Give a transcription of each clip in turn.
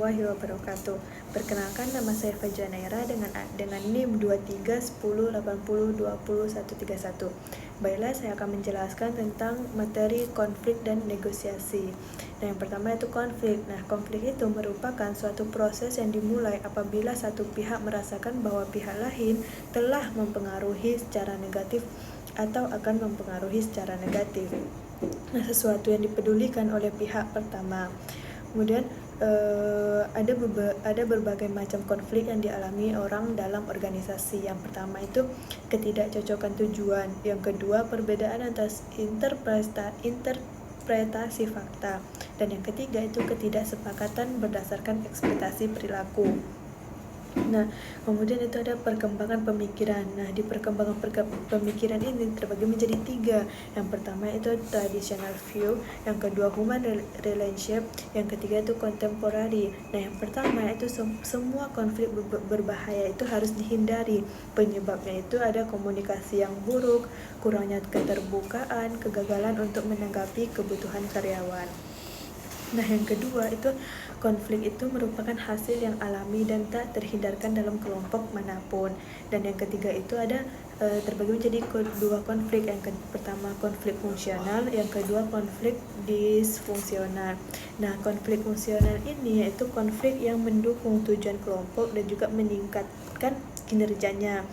warahmatullahi wabarakatuh. Perkenalkan, nama saya Fajanaira dengan NIM 231080202131. Baiklah, saya akan menjelaskan tentang materi konflik dan negosiasi. Nah, yang pertama itu konflik. Nah, konflik itu merupakan suatu proses yang dimulai apabila satu pihak merasakan bahwa pihak lain telah mempengaruhi secara negatif atau akan mempengaruhi secara negatif sesuatu yang dipedulikan oleh pihak pertama. Kemudian ada berbagai macam konflik yang dialami orang dalam organisasi. Yang pertama itu ketidakcocokan tujuan, yang kedua perbedaan atas interpretasi fakta, dan yang ketiga itu ketidaksepakatan berdasarkan ekspektasi perilaku. Nah, kemudian itu ada perkembangan pemikiran. Nah, di perkembangan pemikiran ini terbagi menjadi 3. Yang pertama itu traditional view, yang kedua human relationship, yang ketiga itu contemporary. Nah, yang pertama itu semua konflik berbahaya itu harus dihindari. Penyebabnya itu ada komunikasi yang buruk, kurangnya keterbukaan, kegagalan untuk menanggapi kebutuhan karyawan. Nah, yang kedua itu konflik itu merupakan hasil yang alami dan tak terhindarkan dalam kelompok manapun. Dan yang ketiga itu ada terbagi menjadi dua konflik. Yang pertama konflik fungsional, yang kedua konflik disfungsional. Nah, konflik fungsional ini yaitu konflik yang mendukung tujuan kelompok dan juga meningkatkan kinerjanya.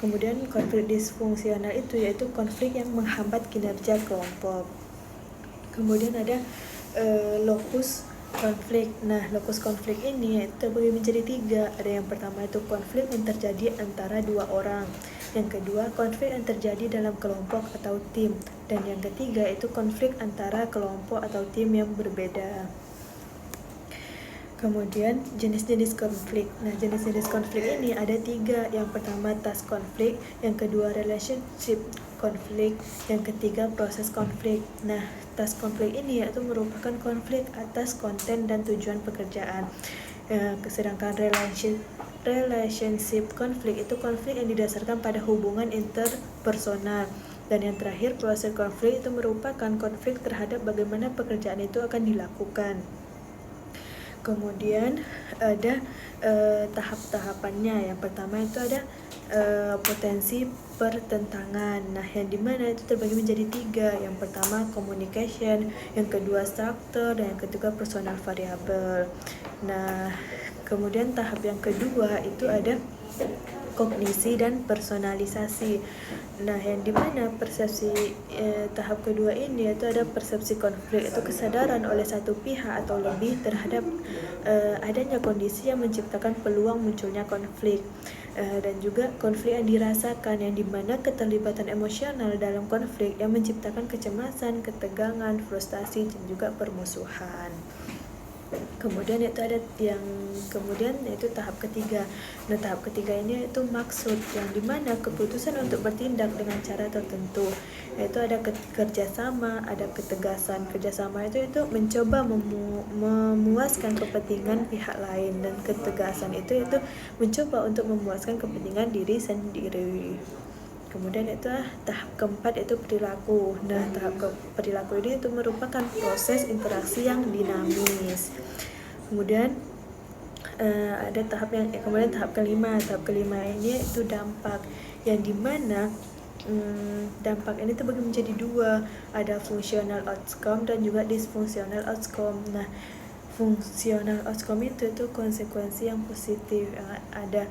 Kemudian konflik disfungsional itu yaitu konflik yang menghambat kinerja kelompok. Kemudian ada lokus konflik. Nah, lokus konflik ini terbagi menjadi 3. Ada yang pertama itu konflik yang terjadi antara 2 orang. Yang kedua, konflik yang terjadi dalam kelompok atau tim. Dan yang ketiga itu konflik antara kelompok atau tim yang berbeda. Kemudian jenis-jenis konflik. Nah, jenis-jenis konflik ini ada 3. Yang pertama task konflik, yang kedua relationship konflik, yang ketiga proses konflik. Nah, task konflik ini yaitu merupakan konflik atas konten dan tujuan pekerjaan. Sedangkan relationship konflik itu konflik yang didasarkan pada hubungan interpersonal. Dan yang terakhir proses konflik itu merupakan konflik terhadap bagaimana pekerjaan itu akan dilakukan. Kemudian ada tahap-tahapannya. Yang pertama itu ada potensi pertentangan. Nah, yang dimana itu terbagi menjadi 3. Yang pertama communication, yang kedua structure, dan yang ketiga personal variable. Nah, kemudian tahap yang kedua itu ada kognisi dan personalisasi. Nah, yang dimana persepsi tahap kedua ini yaitu ada persepsi konflik, itu kesadaran oleh satu pihak atau lebih terhadap adanya kondisi yang menciptakan peluang munculnya konflik. Dan juga konflik yang dirasakan, yang dimana keterlibatan emosional dalam konflik yang menciptakan kecemasan, ketegangan, frustasi, dan juga permusuhan. Kemudian yaitu tahap ketiga. Nah, tahap ketiga ini yaitu maksud, yang dimana keputusan untuk bertindak dengan cara tertentu, yaitu ada kerjasama, ada ketegasan. Kerjasama itu mencoba memuaskan kepentingan pihak lain, dan ketegasan itu mencoba untuk memuaskan kepentingan diri sendiri. Kemudian itu tahap keempat itu perilaku. Nah, tahap perilaku ini itu merupakan proses interaksi yang dinamis. Kemudian ada tahap kelima. Tahap kelima ini itu dampak, yang dimana dampak ini terbagi menjadi 2. Ada functional outcome dan juga dysfunctional outcome. Nah, functional outcome itu konsekuensi yang positif. Ada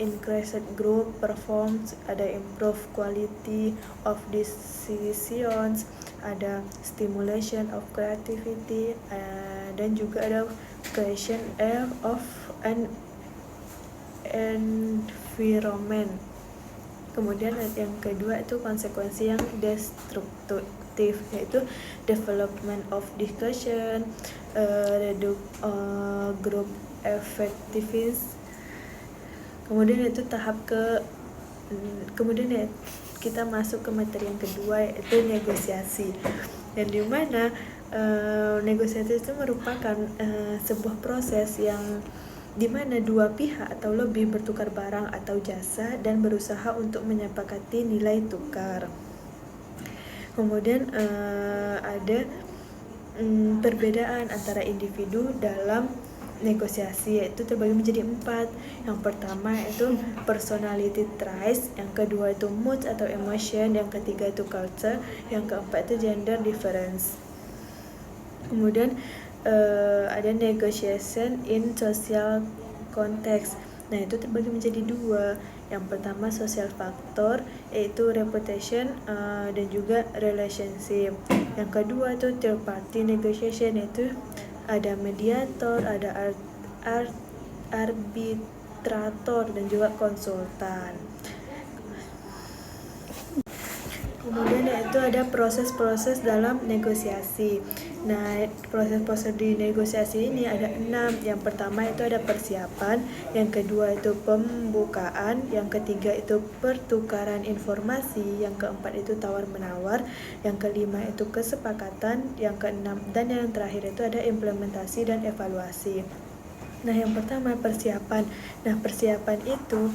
increased group performance, ada improve quality of decisions, ada stimulation of creativity, dan juga ada creation of an environment. Kemudian yang kedua itu konsekuensi yang destruktif, yaitu development of discussion, group effectiveness. Kemudian kita masuk ke materi yang kedua, yaitu negosiasi. Dan di mana negosiasi itu merupakan sebuah proses yang dimana 2 pihak atau lebih bertukar barang atau jasa dan berusaha untuk menyepakati nilai tukar. Kemudian ada perbedaan antara individu dalam negosiasi, yaitu terbagi menjadi 4. Yang pertama itu personality traits, yang kedua itu mood atau emotion, yang ketiga itu culture, yang keempat itu gender difference. Kemudian ada negotiation in social context. Nah, itu terbagi menjadi 2. Yang pertama social factor, yaitu reputation dan juga relationship. Yang kedua itu third party negotiation, yaitu ada mediator, ada arbitrator dan juga konsultan. Kemudian yaitu ada proses-proses dalam negosiasi. Nah, proses-proses di negosiasi ini ada 6. Yang pertama itu ada persiapan, yang kedua itu pembukaan, yang ketiga itu pertukaran informasi, yang keempat itu tawar-menawar, yang kelima itu kesepakatan, yang keenam dan yang terakhir itu ada implementasi dan evaluasi. Nah, yang pertama persiapan. Nah, persiapan itu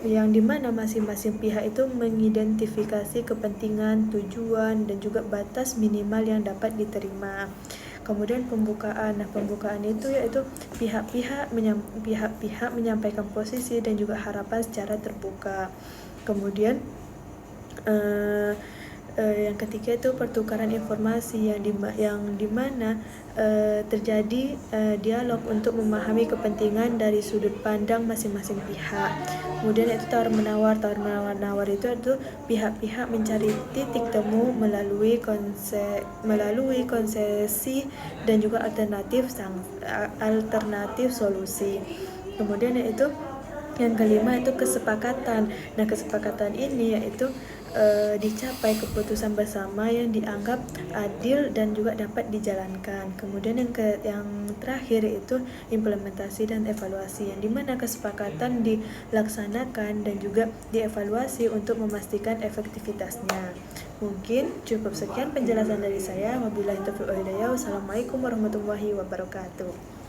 yang dimana masing-masing pihak itu mengidentifikasi kepentingan, tujuan, dan juga batas minimal yang dapat diterima. Kemudian pembukaan. Nah, pembukaan itu yaitu pihak-pihak menyampaikan posisi dan juga harapan secara terbuka. Kemudian yang ketiga itu pertukaran informasi, yang dimana terjadi dialog untuk memahami kepentingan dari sudut pandang masing-masing pihak. Kemudian itu tawar-menawar itu pihak-pihak mencari titik temu melalui konsesi dan juga alternatif solusi. Kemudian yaitu yang kelima itu kesepakatan. Nah, kesepakatan ini yaitu dicapai keputusan bersama yang dianggap adil dan juga dapat dijalankan. Kemudian yang terakhir itu implementasi dan evaluasi, yang dimana kesepakatan dilaksanakan dan juga dievaluasi untuk memastikan efektivitasnya. Mungkin cukup sekian penjelasan dari saya. Wabillahi taufiq wal hidayah. Wassalamualaikum warahmatullahi wabarakatuh.